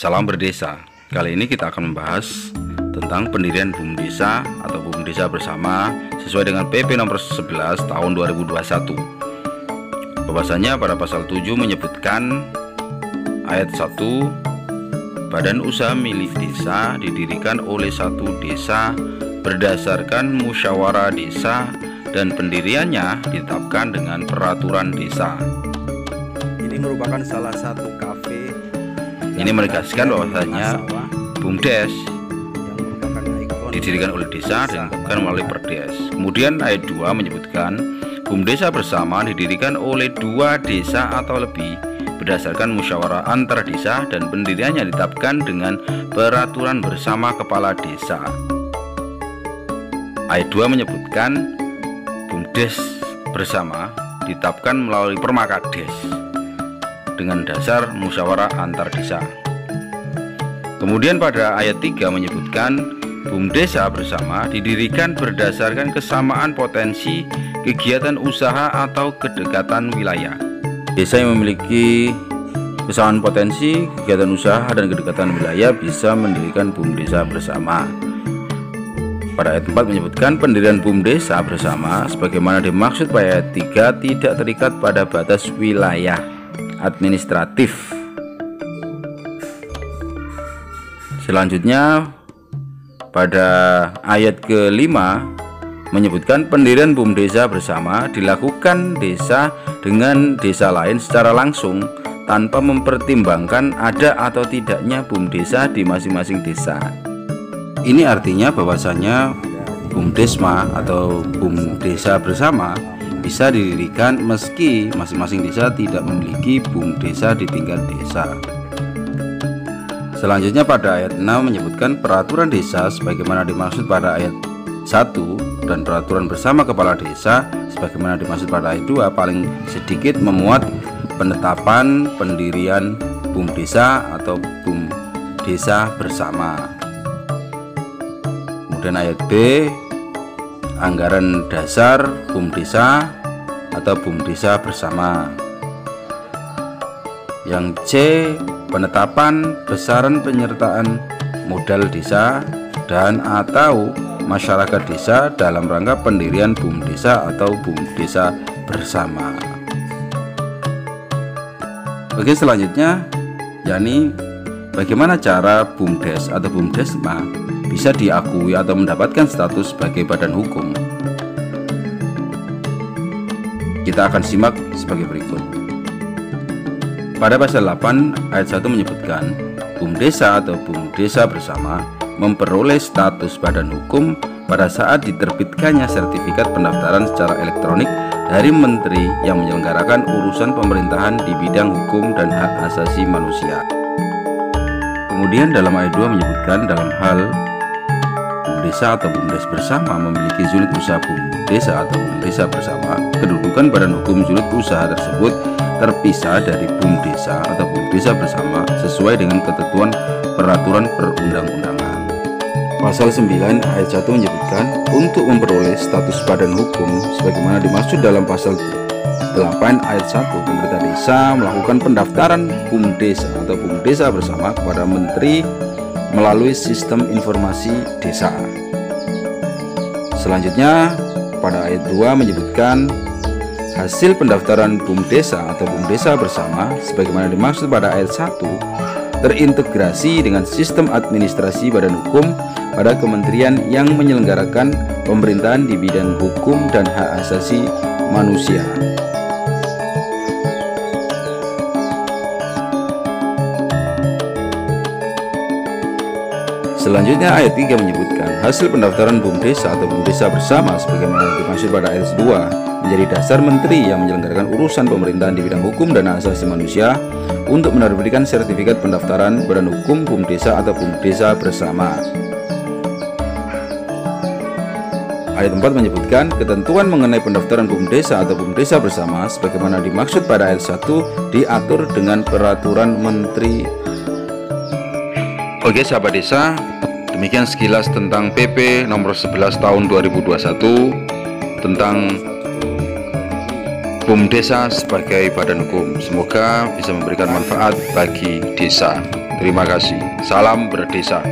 Salam berdesa. Kali ini kita akan membahas tentang pendirian BUM Desa atau BUM Desa Bersama sesuai dengan PP nomor 11 tahun 2021. Bahwasanya pada pasal 7 menyebutkan ayat 1, badan usaha milik desa didirikan oleh satu desa berdasarkan musyawarah desa dan pendiriannya ditetapkan dengan peraturan desa. Ini merupakan salah satu kafe. Ini menegaskan bahwasanya BUMDes didirikan oleh desa dan bukan melalui perdes. Kemudian ayat 2 menyebutkan BUM Desa Bersama didirikan oleh dua desa atau lebih berdasarkan musyawarah antar desa dan pendiriannya ditetapkan dengan peraturan bersama kepala desa. Ayat 2 menyebutkan BUMDes Bersama ditetapkan melalui Permakades dengan dasar musyawarah antar desa. Kemudian pada ayat 3 menyebutkan BUM Desa Bersama didirikan berdasarkan kesamaan potensi kegiatan usaha atau kedekatan wilayah. Desa yang memiliki kesamaan potensi kegiatan usaha dan kedekatan wilayah bisa mendirikan BUM Desa Bersama. Pada ayat 4 menyebutkan pendirian BUM Desa Bersama sebagaimana dimaksud pada ayat 3 tidak terikat pada batas wilayah administratif. Selanjutnya pada ayat ke-5 menyebutkan pendirian BUM Desa Bersama dilakukan desa dengan desa lain secara langsung tanpa mempertimbangkan ada atau tidaknya BUM Desa di masing-masing desa. Ini artinya bahwasanya BUMDesma atau BUM Desa Bersama bisa didirikan meski masing-masing desa tidak memiliki BUM Desa di tingkat desa. Selanjutnya pada ayat 6 menyebutkan peraturan desa sebagaimana dimaksud pada ayat 1 dan peraturan bersama kepala desa sebagaimana dimaksud pada ayat 2 paling sedikit memuat penetapan pendirian BUM Desa atau BUM Desa Bersama. Kemudian ayat B, anggaran dasar BUM Desa atau BUM Desa Bersama. Yang C, penetapan besaran penyertaan modal desa dan atau masyarakat desa dalam rangka pendirian BUM Desa atau BUM Desa Bersama. Oke, selanjutnya yakni bagaimana cara BUMDes atau BUMDesma bisa diakui atau mendapatkan status sebagai badan hukum. Kita akan simak sebagai berikut. Pada pasal 8 ayat 1 menyebutkan BUM Desa atau BUM Desa Bersama memperoleh status badan hukum pada saat diterbitkannya sertifikat pendaftaran secara elektronik dari menteri yang menyelenggarakan urusan pemerintahan di bidang hukum dan hak asasi manusia. Kemudian dalam ayat 2 menyebutkan dalam hal BUM Desa atau BUMDes Bersama memiliki unit usaha BUM Desa atau BUM Desa Bersama, kedudukan badan hukum unit usaha tersebut terpisah dari BUM Desa atau BUM Desa Bersama sesuai dengan ketentuan peraturan perundang-undangan. Pasal 9 ayat 1 menyebutkan untuk memperoleh status badan hukum sebagaimana dimaksud dalam pasal 8 ayat 1, pemerintah desa melakukan pendaftaran BUM Desa atau BUM Desa Bersama kepada menteri melalui sistem informasi desa. Selanjutnya pada ayat 2 menyebutkan hasil pendaftaran BUM Desa atau BUM Desa Bersama sebagaimana dimaksud pada ayat 1 terintegrasi dengan sistem administrasi badan hukum pada kementerian yang menyelenggarakan pemerintahan di bidang hukum dan hak asasi manusia. Selanjutnya ayat 3 menyebutkan hasil pendaftaran BUM Desa atau BUM Desa Bersama sebagaimana dimaksud pada ayat 2 menjadi dasar menteri yang menyelenggarakan urusan pemerintahan di bidang hukum dan hak asasi manusia untuk menerbitkan sertifikat pendaftaran badan hukum BUM Desa atau BUM Desa Bersama. Ayat 4 menyebutkan ketentuan mengenai pendaftaran BUM Desa atau BUM Desa Bersama sebagaimana dimaksud pada ayat 1 diatur dengan peraturan menteri. Oke sahabat desa, demikian sekilas tentang PP nomor 11 tahun 2021 tentang BUM Desa sebagai badan hukum. Semoga bisa memberikan manfaat bagi desa. Terima kasih. Salam berdesa.